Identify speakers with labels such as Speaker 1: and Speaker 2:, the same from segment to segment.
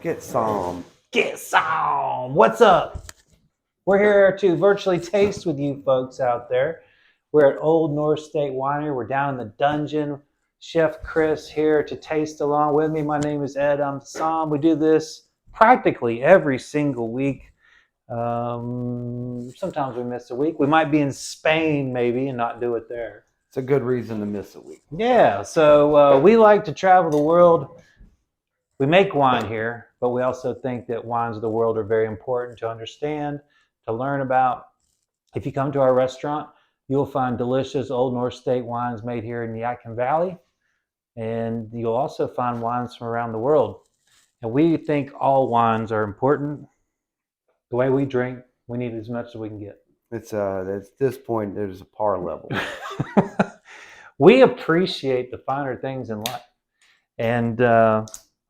Speaker 1: Get some.
Speaker 2: Get some. What's up? We're here to virtually taste with you folks out there. We're at Old North State Winery. We're down in the dungeon. Chef Chris here to taste along with me. My name is Ed. I'm Sam. We do this practically every single week. Sometimes we miss a week. We might be in Spain maybe and not do it there.
Speaker 1: It's a good reason to miss a week.
Speaker 2: Yeah, so we like to travel the world. We make wine here, but we also think that wines of the world are very important to understand, to learn about. If you come to our restaurant, you'll find delicious Old North State wines made here in the Yadkin Valley, and you'll also find wines from around the world. And we think all wines are important. The way we drink, we need as much as we can get.
Speaker 1: It's at this point there's a par level.
Speaker 2: We appreciate the finer things in life, and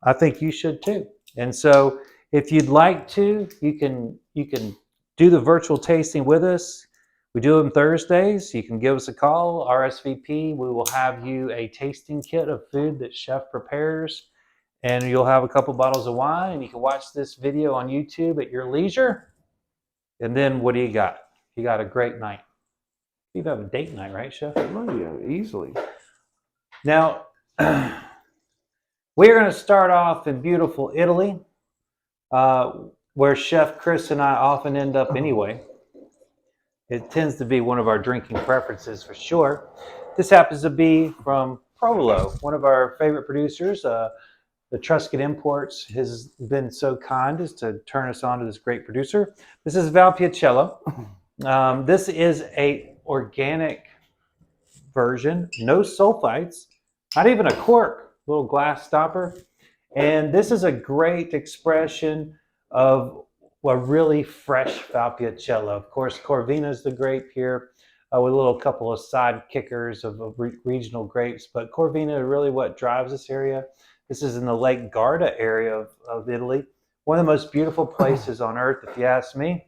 Speaker 2: I think you should too. And so, if you'd like to, you can do the virtual tasting with us. We do them Thursdays. You can give us a call, RSVP. We will have you a tasting kit of food that chef prepares, and you'll have a couple bottles of wine, and you can watch this video on YouTube at your leisure. And then what do you got? You got a great night. You have a date night, right, chef?
Speaker 1: Oh yeah, easily.
Speaker 2: Now, we're going to start off in beautiful Italy, where Chef Chris and I often end up anyway. It tends to be one of our drinking preferences for sure. This happens to be from Provolo, one of our favorite producers. The Truscott Imports has been so kind as to turn us on to this great producer. This is Valpolicella. This is a organic version, no sulfites, not even a cork, little glass stopper. And this is a great expression of a really fresh Valpolicella. Of course, Corvina is the grape here with a little couple of side kickers of regional grapes. But Corvina is really what drives this area. This is in the Lake Garda area of Italy. One of the most beautiful places on earth, if you ask me.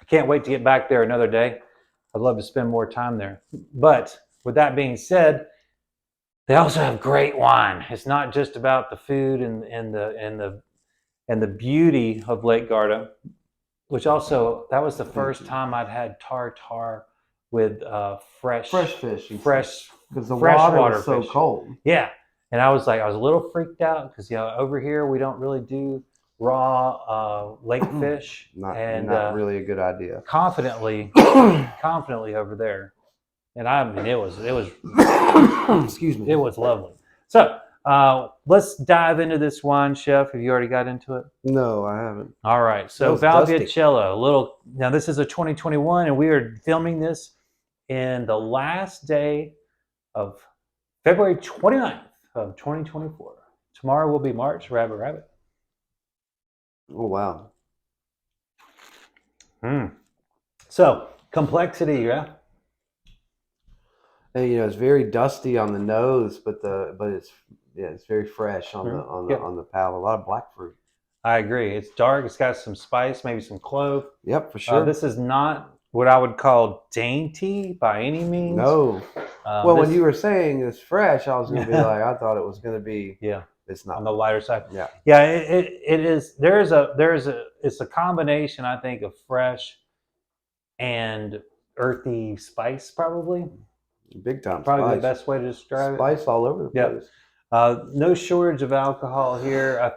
Speaker 2: I can't wait to get back there another day. I'd love to spend more time there. But with that being said, they also have great wine. It's not just about the food and the beauty of Lake Garda, which also, that was the first time I'd had tartare with fresh
Speaker 1: fish.
Speaker 2: Fresh,
Speaker 1: because the
Speaker 2: fresh
Speaker 1: water
Speaker 2: water
Speaker 1: was so
Speaker 2: fish.
Speaker 1: cold.
Speaker 2: Yeah, and I was a little freaked out because over here we don't really do raw lake fish.
Speaker 1: Not really a good idea.
Speaker 2: Confidently over there. And I mean, it was
Speaker 1: Excuse me.
Speaker 2: It was lovely. So let's dive into this wine, chef. Have you already got into it?
Speaker 1: No, I haven't.
Speaker 2: All right. So Valpolicella, now this is a 2021, and we are filming this in the last day of February 29th of 2024. Tomorrow will be March, rabbit.
Speaker 1: Oh wow.
Speaker 2: So complexity, yeah.
Speaker 1: And, it's very dusty on the nose, but it's very fresh on the palate. A lot of black fruit.
Speaker 2: I agree. It's dark. It's got some spice, maybe some clove.
Speaker 1: Yep, for sure.
Speaker 2: This is not what I would call dainty by any means.
Speaker 1: No. When you were saying it's fresh, I was going to be like, I thought it was going to be.
Speaker 2: Yeah.
Speaker 1: It's not
Speaker 2: on the lighter side.
Speaker 1: Yeah.
Speaker 2: Yeah. It is. It's a combination, I think, of fresh and earthy spice, probably.
Speaker 1: Big time.
Speaker 2: Probably
Speaker 1: spice.
Speaker 2: the best way to describe it.
Speaker 1: Spice all over the place.
Speaker 2: No shortage of alcohol here. I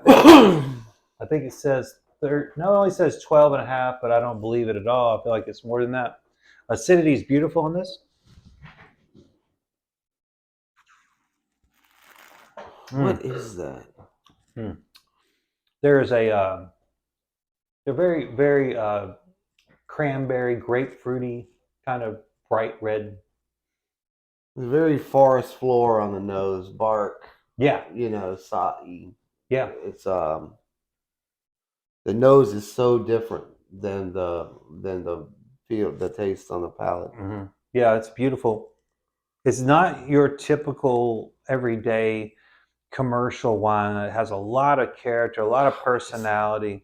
Speaker 2: think it says it only says 12.5, but I don't believe it at all. I feel like it's more than that. Acidity is beautiful in this.
Speaker 1: What is that?
Speaker 2: There is they're very, very cranberry, grapefruity, kind of bright red.
Speaker 1: It's very forest floor on the nose, bark.
Speaker 2: Yeah.
Speaker 1: Soggy.
Speaker 2: Yeah.
Speaker 1: It's the nose is so different than the feel, the taste on the palate.
Speaker 2: Mm-hmm. Yeah, it's beautiful. It's not your typical everyday commercial wine. It has a lot of character, a lot of personality.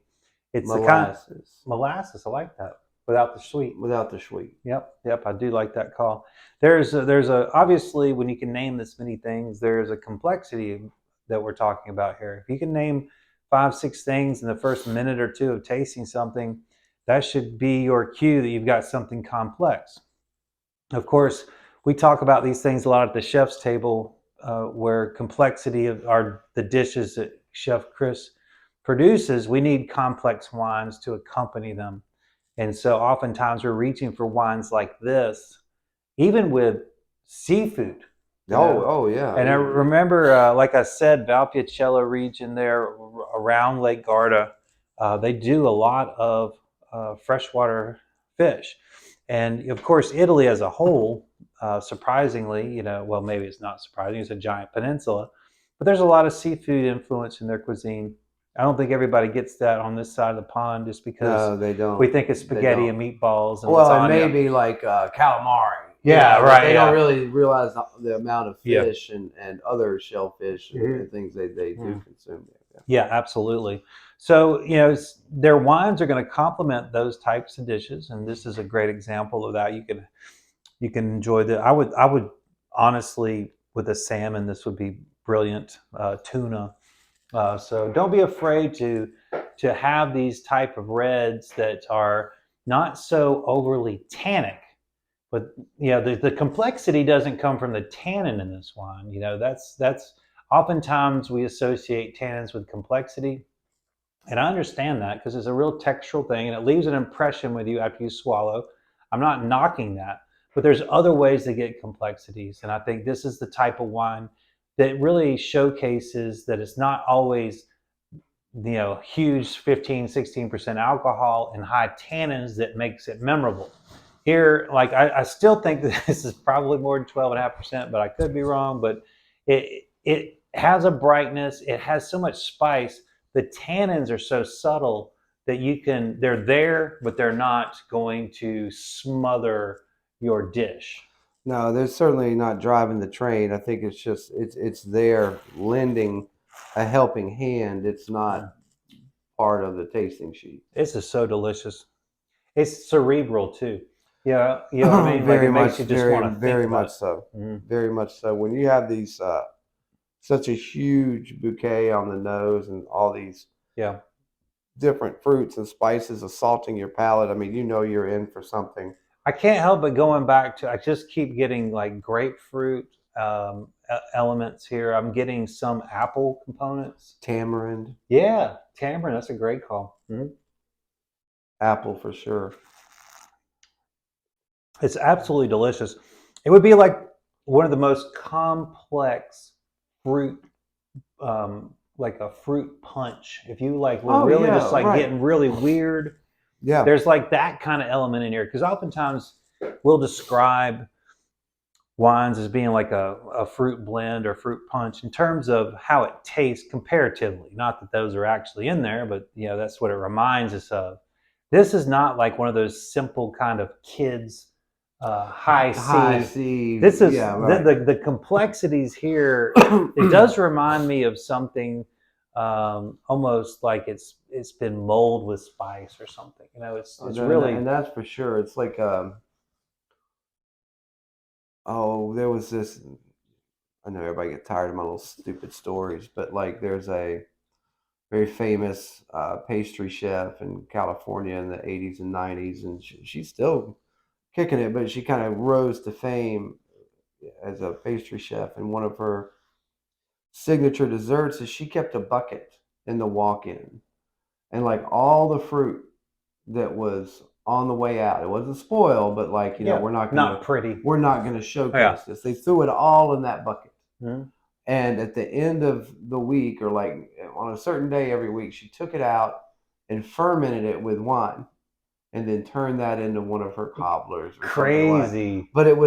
Speaker 2: It's
Speaker 1: molasses.
Speaker 2: Molasses. I like that. Without the sweet.
Speaker 1: Without the sweet.
Speaker 2: Yep. I do like that call. There's a obviously, when you can name this many things, there's a complexity that we're talking about here. If you can name 5, 6 things in the first minute or two of tasting something, that should be your cue that you've got something complex. Of course, we talk about these things a lot at the chef's table, where complexity are the dishes that Chef Chris produces. We need complex wines to accompany them. And so oftentimes we're reaching for wines like this, even with seafood.
Speaker 1: Oh yeah.
Speaker 2: And I remember, like I said, Valpolicella region there around Lake Garda, they do a lot of freshwater fish. And of course, Italy as a whole, surprisingly, well, maybe it's not surprising, it's a giant peninsula, but there's a lot of seafood influence in their cuisine. I don't think everybody gets that on this side of the pond just because
Speaker 1: No, they don't.
Speaker 2: we think of spaghetti and meatballs and
Speaker 1: well,
Speaker 2: lasagna.
Speaker 1: it may be like calamari.
Speaker 2: Yeah, right.
Speaker 1: They don't really realize the amount of
Speaker 2: Yeah.
Speaker 1: fish and other shellfish and things they do consume.
Speaker 2: Yeah, absolutely. So, their wines are going to complement those types of dishes, and this is a great example of that. You can enjoy the. I would honestly, with a salmon, this would be brilliant. Tuna. So don't be afraid to have these type of reds that are not so overly tannic, but the complexity doesn't come from the tannin in this wine. That's oftentimes we associate tannins with complexity, and I understand that because it's a real textural thing and it leaves an impression with you after you swallow. I'm not knocking that, but there's other ways to get complexities, and I think this is the type of wine that really showcases that it's not always huge 15-16% alcohol and high tannins that makes it memorable. Here, like I still think that this is probably more than 12.5%, but I could be wrong. But it has a brightness. It has so much spice. The tannins are so subtle that they're there, but they're not going to smother your dish.
Speaker 1: No, they're certainly not driving the train. I think it's just it's there lending a helping hand. It's not part of the tasting sheet.
Speaker 2: This is so delicious. It's cerebral too. Yeah, you know what I mean.
Speaker 1: Very
Speaker 2: it makes
Speaker 1: much,
Speaker 2: you just
Speaker 1: very,
Speaker 2: want to
Speaker 1: very
Speaker 2: think
Speaker 1: much
Speaker 2: about
Speaker 1: so.
Speaker 2: Mm-hmm.
Speaker 1: Very much so. When you have these such a huge bouquet on the nose and all these
Speaker 2: Yeah,
Speaker 1: different fruits and spices assaulting your palate, I mean, you're in for something.
Speaker 2: I can't help but going back to. I just keep getting like grapefruit elements here. I'm getting some apple components.
Speaker 1: Tamarind,
Speaker 2: Yeah, tamarind. That's a great call. Mm-hmm.
Speaker 1: apple for sure.
Speaker 2: It's absolutely delicious. It would be like one of the most complex fruit, like a fruit punch. If you were really just getting really weird,
Speaker 1: Yeah,
Speaker 2: there's like that kind of element in here. Because oftentimes we'll describe wines as being like a fruit blend or fruit punch in terms of how it tastes comparatively. Not that those are actually in there, but that's what it reminds us of. This is not like one of those simple kind of kids high C. This is the complexities here. It does remind me of something almost like it's been molded with spice or something. It's really,
Speaker 1: and that's for sure. It's like there was this. I know everybody gets tired of my little stupid stories, but like there's a very famous pastry chef in California in the 80s and 90s, and she's still kicking it, but she kind of rose to fame as a pastry chef. And one of her signature desserts is she kept a bucket in the walk-in, and like all the fruit that was on the way out, it wasn't spoiled, but we're not gonna showcase this. They threw it all in that bucket.
Speaker 2: Mm-hmm.
Speaker 1: And at the end of the week, or like on a certain day every week, she took it out and fermented it with wine, and then turned that into one of her cobblers. Or
Speaker 2: crazy.
Speaker 1: Like. But it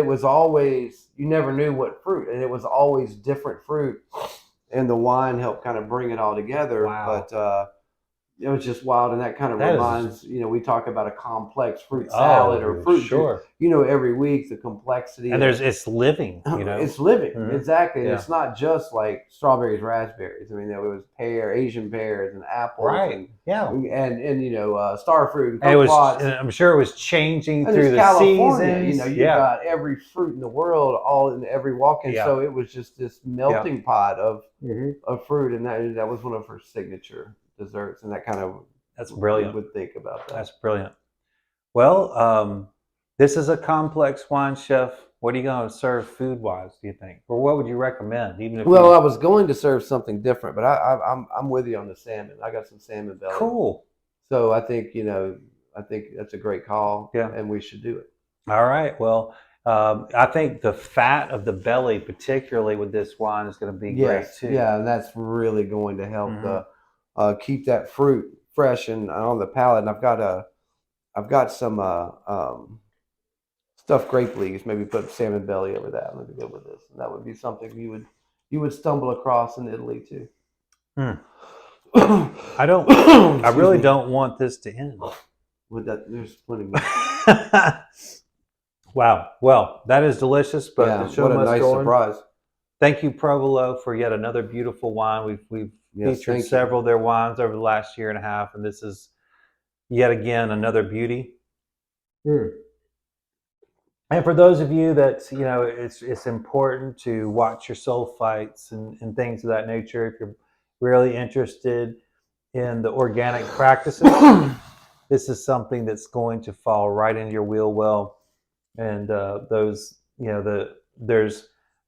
Speaker 1: was always, you never knew what fruit, and it was always different fruit, and the wine helped kind of bring it all together.
Speaker 2: Wow.
Speaker 1: But it was just wild, and that kind of
Speaker 2: That is,
Speaker 1: reminds we talk about a complex fruit salad or
Speaker 2: oh,
Speaker 1: fruit juice.
Speaker 2: sure.
Speaker 1: Every week the complexity
Speaker 2: And
Speaker 1: of
Speaker 2: it's living,
Speaker 1: it's living
Speaker 2: Mhm.
Speaker 1: exactly, and
Speaker 2: Yeah.
Speaker 1: it's not just like strawberries, raspberries. I mean, there was Asian pears, and apples,
Speaker 2: Right. Yeah.
Speaker 1: and star fruit and
Speaker 2: And it was,
Speaker 1: kumquats.
Speaker 2: and I'm sure it was changing
Speaker 1: And
Speaker 2: through
Speaker 1: it's
Speaker 2: the
Speaker 1: California,
Speaker 2: seasons.
Speaker 1: you
Speaker 2: Yeah.
Speaker 1: got every fruit in the world all in every walk-in.
Speaker 2: Yeah.
Speaker 1: So it was just this
Speaker 2: Yeah.
Speaker 1: melting pot
Speaker 2: Hmm.
Speaker 1: of fruit, and that was one of her signature desserts, and that kind of
Speaker 2: That's brilliant.
Speaker 1: would think about that.
Speaker 2: That's brilliant. Well, this is a complex wine, chef. What are you going to serve food-wise, do you think? Or what would you recommend? Even if
Speaker 1: Well, I was going to serve something different, but I'm with you on the salmon. I got some salmon belly.
Speaker 2: Cool.
Speaker 1: So I think that's a great call.
Speaker 2: Yeah.
Speaker 1: And we should do it.
Speaker 2: All right. Well, I think the fat of the belly, particularly with this wine, is going to be great too.
Speaker 1: Yeah, and that's really going to help
Speaker 2: Mhm.
Speaker 1: keep that fruit fresh and on the palate. And I've got some stuffed grape leaves. Maybe put salmon belly over that. That'd be good with this. And that would be something you would stumble across in Italy too.
Speaker 2: Hmm. I really don't want this to end.
Speaker 1: With that, there's plenty more.
Speaker 2: Wow. Well, that is delicious, but
Speaker 1: Yeah,
Speaker 2: the show
Speaker 1: what a
Speaker 2: must
Speaker 1: nice
Speaker 2: go on.
Speaker 1: surprise.
Speaker 2: Thank you, Provolo, for yet another beautiful wine. We've
Speaker 1: Yes,
Speaker 2: featured
Speaker 1: thank you.
Speaker 2: several of their wines over the last year and a half, and this is yet again another beauty. And for those of you that it's important to watch your sulfites and things of that nature. If you're really interested in the organic practices, this is something that's going to fall right into your wheel well. And there's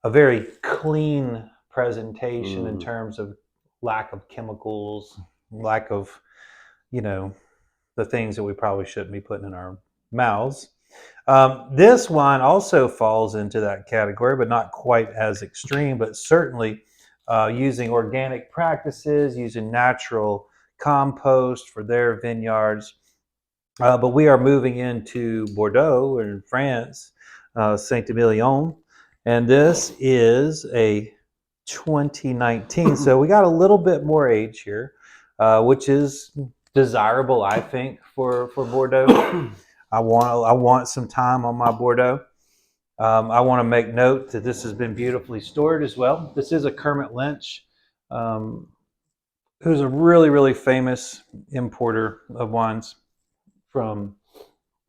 Speaker 2: a very clean presentation in terms of lack of chemicals, lack of the things that we probably shouldn't be putting in our mouths. This wine also falls into that category, but not quite as extreme, but certainly using organic practices, using natural compost for their vineyards. But we are moving into Bordeaux in France, Saint Emilion, and this is a 2019. So we got a little bit more age here, which is desirable, I think, for Bordeaux. I want some time on my Bordeaux. I want to make note that this has been beautifully stored as well. This is a Kermit Lynch, who's a really famous importer of wines from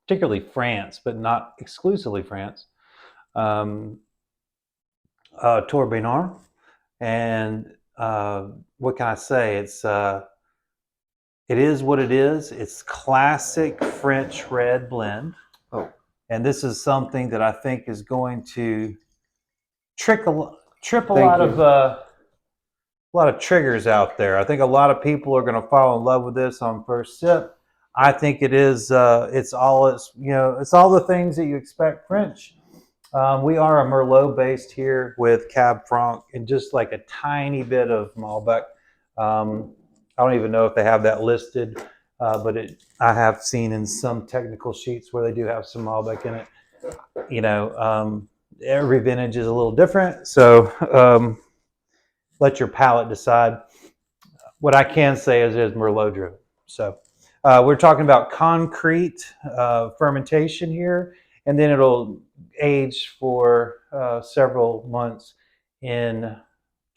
Speaker 2: particularly France, but not exclusively France. Tourbillon, and what can I say? It is what it is. It's classic French red blend.
Speaker 1: Oh.
Speaker 2: And this is something that I think is going to trip a lot of triggers out there. I think a lot of people are going to fall in love with this on first sip. I think it is. It's all the things that you expect French. We are a Merlot based here with Cab Franc and just like a tiny bit of Malbec. I don't even know if they have that listed, but I have seen in some technical sheets where they do have some Malbec in it. Every vintage is a little different, so let your palate decide. What I can say is it is Merlot driven. So we're talking about concrete fermentation here, and then it'll age for several months in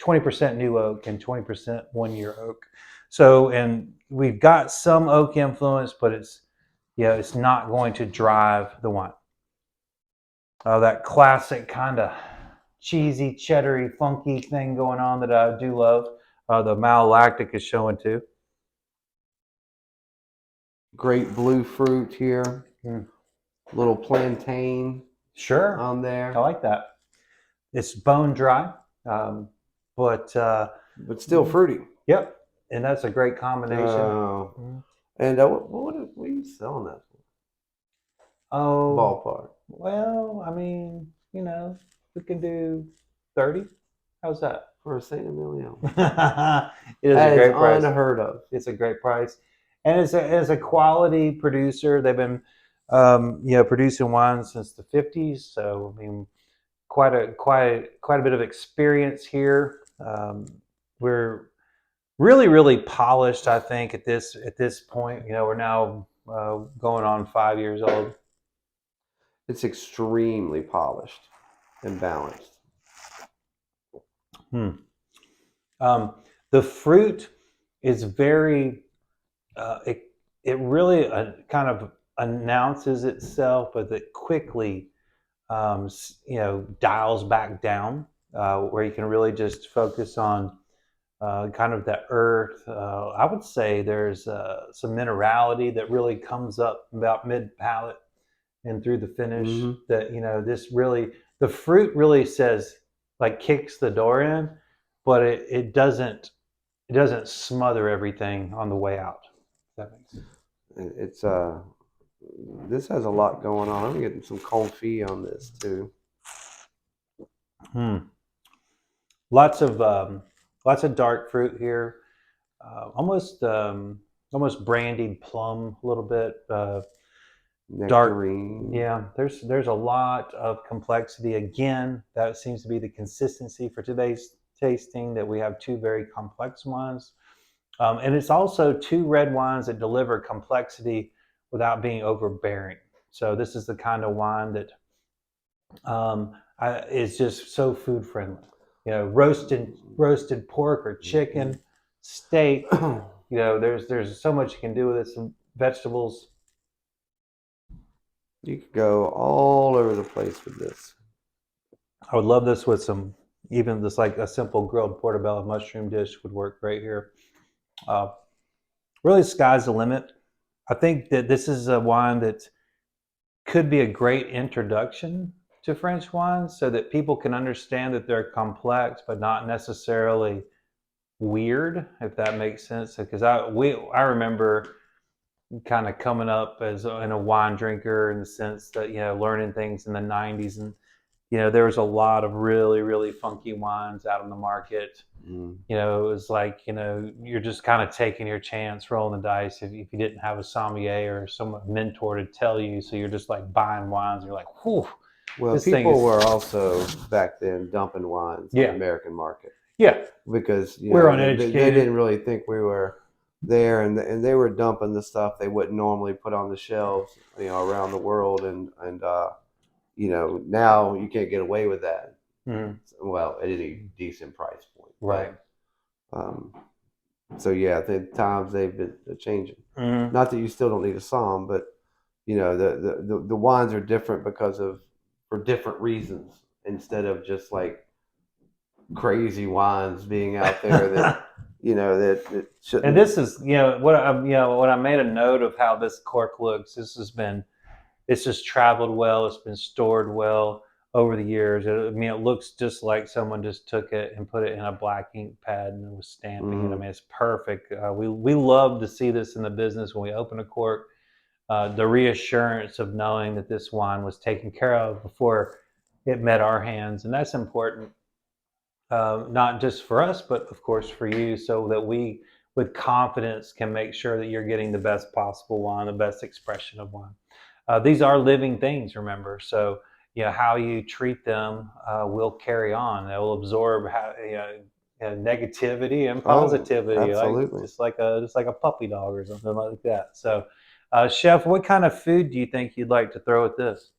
Speaker 2: 20% new oak and 20% 1 year oak. So, and we've got some oak influence, but it's not going to drive the wine. That classic kind of cheesy, cheddary, funky thing going on that I do love. The malolactic is showing too.
Speaker 1: Great blue fruit here. Little plantain.
Speaker 2: Sure.
Speaker 1: On there.
Speaker 2: I like that. It's bone dry, but
Speaker 1: still fruity.
Speaker 2: Yep, and that's a great combination.
Speaker 1: And what are you selling that for?
Speaker 2: Oh,
Speaker 1: Ballpark.
Speaker 2: Well, I mean, we can do 30. How's that?
Speaker 1: For a Saint Emilion.
Speaker 2: It is a great price.
Speaker 1: Unheard of.
Speaker 2: It's a great price, and it's a quality producer. They've been producing wine since the 50s, so I mean, quite a bit of experience here. We're Really, really polished. I think at this point, we're now going on 5 years old.
Speaker 1: It's extremely polished and balanced.
Speaker 2: Hmm. The fruit is very. It really kind of announces itself, but it quickly dials back down, where you can really just focus on kind of the earth. I would say there's some minerality that really comes up about mid palate and through the finish.
Speaker 1: Hmm.
Speaker 2: That this really the fruit really says like kicks the door in, but it doesn't smother everything on the way out. If that makes sense.
Speaker 1: It's this has a lot going on. I'm getting some confit on this too.
Speaker 2: Hmm. Lots of dark fruit here. Almost brandied plum a little bit. Dark.
Speaker 1: Nectarine.
Speaker 2: Yeah, there's a lot of complexity. Again, that seems to be the consistency for today's tasting. That we have two very complex wines, and it's also two red wines that deliver complexity without being overbearing. So this is the kind of wine that is just so food friendly. Roasted pork or chicken, steak. There's so much you can do with it. Some vegetables.
Speaker 1: You could go all over the place with this.
Speaker 2: I would love this with some, even just like a simple grilled portobello mushroom dish would work great here. Uh, Really, sky's the limit. I think that this is a wine that could be a great introduction to French wines so that people can understand that they're complex, but not necessarily weird, if that makes sense. Because I remember kind of coming up as in a wine drinker in the sense that learning things in the '90s, and there was a lot of really really funky wines out on the market.
Speaker 1: Mm.
Speaker 2: It was like you're just kind of taking your chance, rolling the dice if you didn't have a sommelier or some mentor to tell you. So you're just like buying wines, and you're like, whew,
Speaker 1: Well,
Speaker 2: this thing is.
Speaker 1: people were also back then dumping wines on the
Speaker 2: Yeah,
Speaker 1: American market
Speaker 2: yeah,
Speaker 1: because
Speaker 2: we're
Speaker 1: they
Speaker 2: uneducated.
Speaker 1: didn't really think we were there, and they were dumping the stuff they wouldn't normally put on the shelves, around the world, and now you can't get away with that.
Speaker 2: Mhm.
Speaker 1: Well, at any decent price point,
Speaker 2: Right.
Speaker 1: but um, so yeah, the times they've been changing.
Speaker 2: Mhm.
Speaker 1: Not that you still don't need a somm, but the wines are different because of for different reasons instead of just like crazy wines being out there that that
Speaker 2: And
Speaker 1: shouldn't.
Speaker 2: this is, when I made a note of how this cork looks, it's just traveled well. It's been stored well over the years. It looks just like someone just took it and put it in a black ink pad and was stamping it. I
Speaker 1: Mhm.
Speaker 2: mean, it's perfect. We love to see this in the business when we open a cork. The reassurance of knowing that this wine was taken care of before it met our hands, and that's important, not just for us, but of course for you, so that we, with confidence, can make sure that you're getting the best possible wine, the best expression of wine. These are living things, remember. So, how you treat them will carry on. They will absorb negativity and
Speaker 1: Oh,
Speaker 2: positivity, like
Speaker 1: absolutely.
Speaker 2: just like a puppy dog or something like that. So, Chef, what kind of food do you think you'd like to throw at this?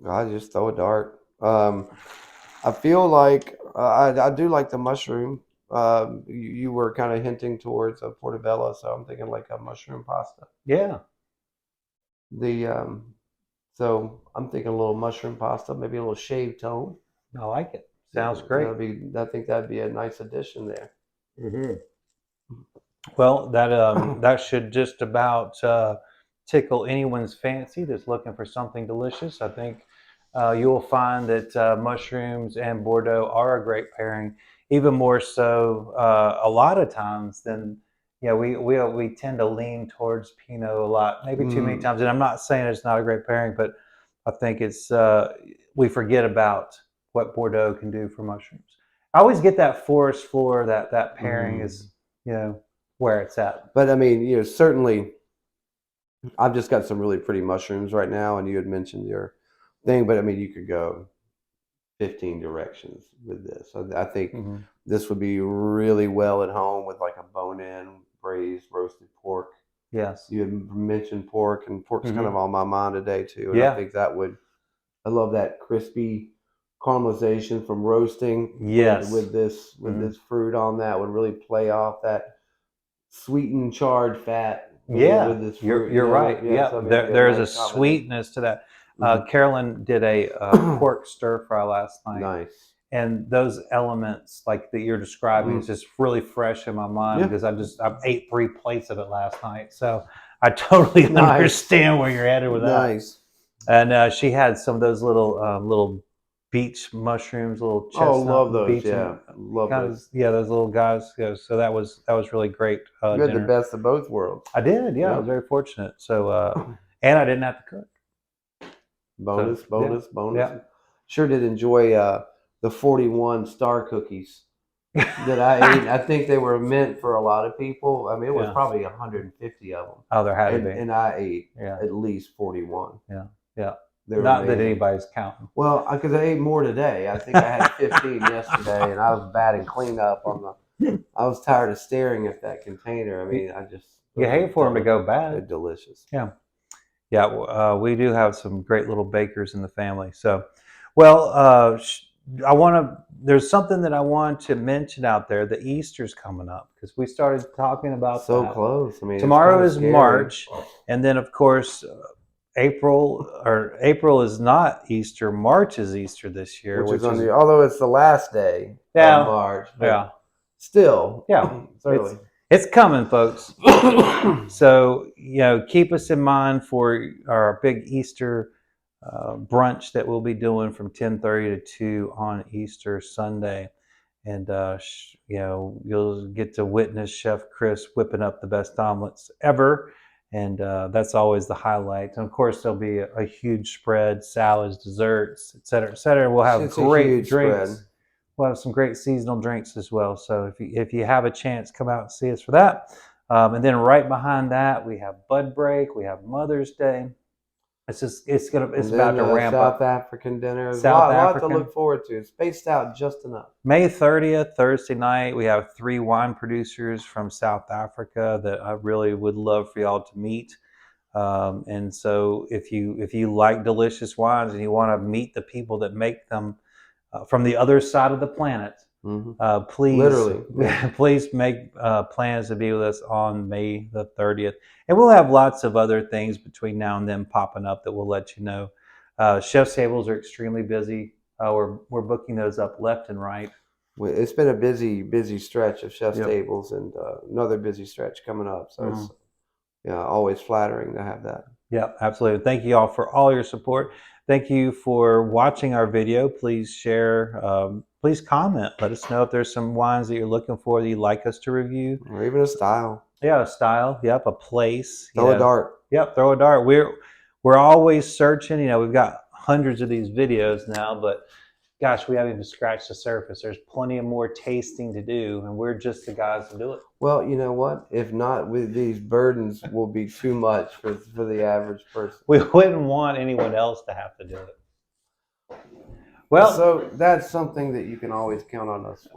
Speaker 1: I just throw a dart. I feel like I do like the mushroom. You were kind of hinting towards a portobello, so I'm thinking like a mushroom pasta.
Speaker 2: Yeah,
Speaker 1: The So I'm thinking a little mushroom pasta, maybe a little shaved tone.
Speaker 2: I like it. Sounds great.
Speaker 1: That'd be. I think that'd be a nice addition there.
Speaker 2: Hmm. Well, that should just about tickle anyone's fancy that's looking for something delicious. I think you'll find that mushrooms and Bordeaux are a great pairing, even more so a lot of times than we tend to lean towards Pinot a lot, maybe too many
Speaker 1: Mm,
Speaker 2: times. And I'm not saying it's not a great pairing, but I think it's we forget about what Bordeaux can do for mushrooms. I always get that forest floor that pairing
Speaker 1: mm.
Speaker 2: is you know where it's at.
Speaker 1: But I mean, certainly, I've just got some really pretty mushrooms right now, and you had mentioned your thing, but I mean, you could go 15 directions with this. I think
Speaker 2: Mhm.
Speaker 1: this would be really well at home with like a bone-in braised roasted pork.
Speaker 2: Yes.
Speaker 1: You had mentioned pork, and pork's kind of on my mind today too. And
Speaker 2: Yeah.
Speaker 1: I think that would. I love that crispy caramelization from roasting.
Speaker 2: Yes.
Speaker 1: With this fruit on that would really play off that sweetened charred fat. With this fruit.
Speaker 2: You're right.
Speaker 1: Yeah,
Speaker 2: Yeah,
Speaker 1: so
Speaker 2: there's a
Speaker 1: nice
Speaker 2: sweetness to that.
Speaker 1: Mhm.
Speaker 2: Carolyn did a pork stir fry last night.
Speaker 1: Nice.
Speaker 2: And those elements like that you're describing is just really fresh in my mind because I ate 3 plates of it last night. So I totally understand where you're headed with that.
Speaker 1: Nice.
Speaker 2: And she had some of those little beach mushrooms, little chestnut.
Speaker 1: Oh, love those.
Speaker 2: Beach
Speaker 1: Yeah, love those.
Speaker 2: Yeah, those little guys. Yeah, so that was really great.
Speaker 1: You had
Speaker 2: dinner.
Speaker 1: the best of both worlds.
Speaker 2: I did. Yeah, I was very fortunate. So and I didn't have to cook.
Speaker 1: Bonus.
Speaker 2: Yeah.
Speaker 1: Sure did enjoy the 41 star cookies that I ate. I think they were meant for a lot of people. I mean, it was probably 150 of them.
Speaker 2: Oh, there had to be.
Speaker 1: And I ate at least 41.
Speaker 2: Yeah, yeah.
Speaker 1: Not
Speaker 2: that anybody's counting.
Speaker 1: Well, because I ate more today. I think I had 15 yesterday, and I was batting cleanup on the. I was tired of staring at that container. I mean, I just.
Speaker 2: You hate for them to go bad.
Speaker 1: They're delicious.
Speaker 2: Yeah. Yeah, we do have some great little bakers in the family. So, well, there's something that I want to mention out there. The Easter's coming up because we started talking about that.
Speaker 1: Close. I mean,
Speaker 2: tomorrow is March, and then of course April is not Easter. March is Easter this year,
Speaker 1: which is although it's the last day of March.
Speaker 2: Yeah.
Speaker 1: Still.
Speaker 2: Yeah.
Speaker 1: It's early.
Speaker 2: It's coming, folks. So, keep us in mind for our big Easter brunch that we'll be doing from 10:30 to 2 on Easter Sunday. And, you'll get to witness Chef Chris whipping up the best omelets ever. And that's always the highlight. And, of course, there'll be a huge spread, salads, desserts, et cetera, et cetera. We'll have great drinks. Spread. We'll have some great seasonal drinks as well. So if you have a chance, come out and see us for that. And then right behind that, we have Bud Break. We have Mother's Day. It's about to ramp up.
Speaker 1: South African dinner. A lot to look forward to. It's spaced out just enough.
Speaker 2: May 30th, Thursday night, we have 3 wine producers from South Africa that I really would love for y'all to meet. And so if you like delicious wines and you want to meet the people that make them from the other side of the planet, please make plans to be with us on May the 30th. And we'll have lots of other things between now and then popping up that we'll let you know. Chef's tables are extremely busy. We're booking those up left and right.
Speaker 1: It's been a busy stretch of Chef's tables, and another busy stretch coming up. So it's always flattering to have that.
Speaker 2: Yeah, absolutely. Thank you all for all your support. Thank you for watching our video. Please share. Please comment. Let us know if there's some wines that you're looking for that you'd like us to review.
Speaker 1: Or even a style.
Speaker 2: Yeah, a style. Yep, a place.
Speaker 1: Throw a dart.
Speaker 2: Yep, throw a dart. We're always searching. We've got hundreds of these videos now, but gosh, we haven't even scratched the surface. There's plenty of more tasting to do, and we're just the guys to do it.
Speaker 1: Well, you know what? If not, with these burdens will be too much for the average person.
Speaker 2: We wouldn't want anyone else to have to do it. Well,
Speaker 1: so that's something that you can always count on us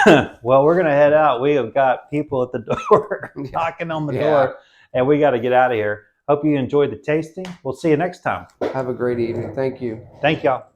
Speaker 1: for.
Speaker 2: Well, we're going to head out. We have got people at the door knocking on the door, and we got to get out of here. Hope you enjoyed the tasting. We'll see you next time.
Speaker 1: Have a great evening. Thank you.
Speaker 2: Thank y'all.